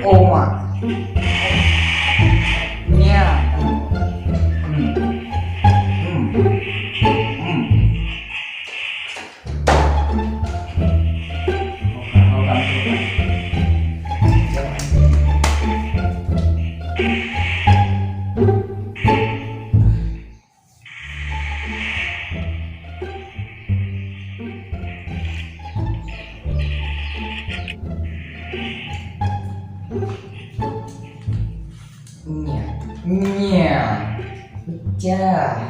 ôm à nha. Nha cha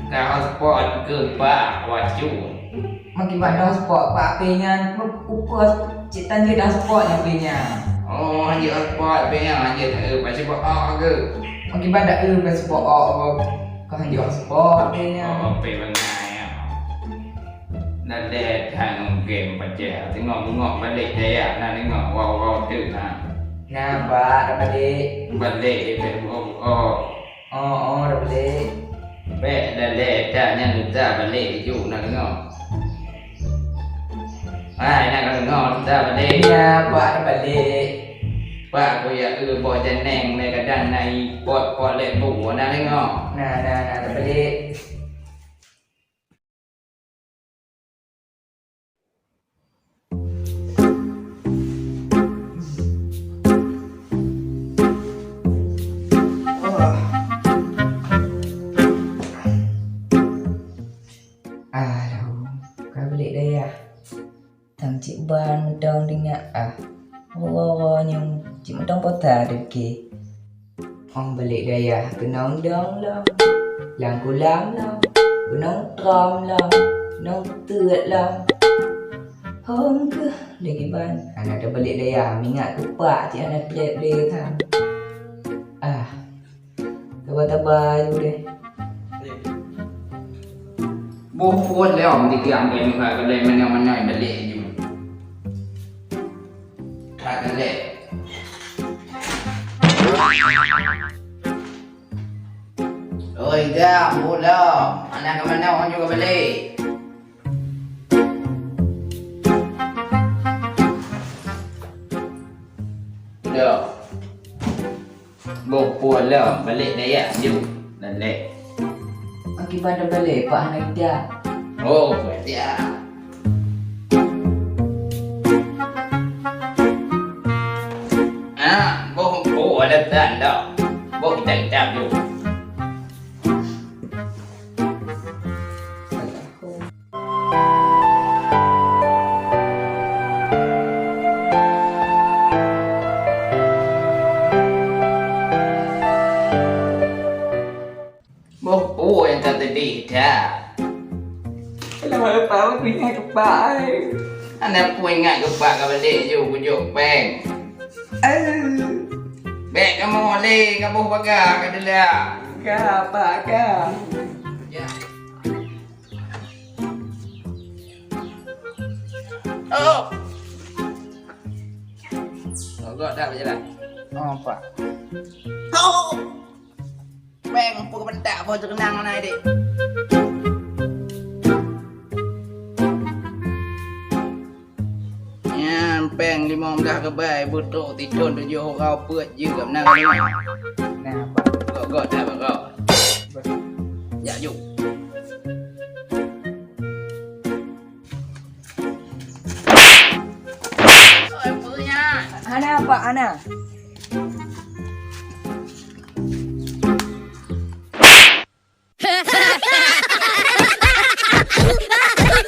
Kau sport ke pak waju. makibat dah sport pak apenya upah citan dia dah sport apenya Oh, hanya sport punya hanya pasal sport ke. makibat dah pas sport kau hanya sport apenya Oh, pe bengai. Nak lihat tang game baca. Tengok balik dia nak tengok wow tu nah. nah pak dah balik Balik pe oh dah balik Baik dah lihat dah yang kita balik ju nak tengok. Nak tengok kita balik. ya pak dah balik Pak aku ya buat jeneng mai kadang naik pot lek bu nak tengok. nah dah balik kau balik dah ya thằng chị ban đông đi ngạ nhưng chị mới đông bao thà được kì ông balik dah ya cứ nóng đón lắm làm cô lắm cứ nóng trom lắm nóng tượt lắm hôm cứ để cái ban anak dah balik dah ya mingat kupak cik anak play thang tabah-tabah je deh Buat leh di tiang game ka le mana balik ju. Tak balik. Oi dah, mula. Anak ke mana orang juga balik. Dah. Buat lah balik dah ya ju. Balik. akibat dah balik pak anak dia Oh, dia. Bố ada tan dah. Bố kita tap ju. Bố yang kata dia. kenapa pak aku ingat ke pak Anak ku ingat ke pak kau balik ju kujuk peng. Bek kamu oleh kamu baga ke dia. kah pak kah Ya. Oh. Gak dah berjalan. oh pak Oh. Peng pun bentak pun terkenang mana adik. Peng 15 ke bay butuh tidur 7 orang puat je kat menang ni. nah pak Gak dah berok. Ya ju. Oi punya. Ana pak Ana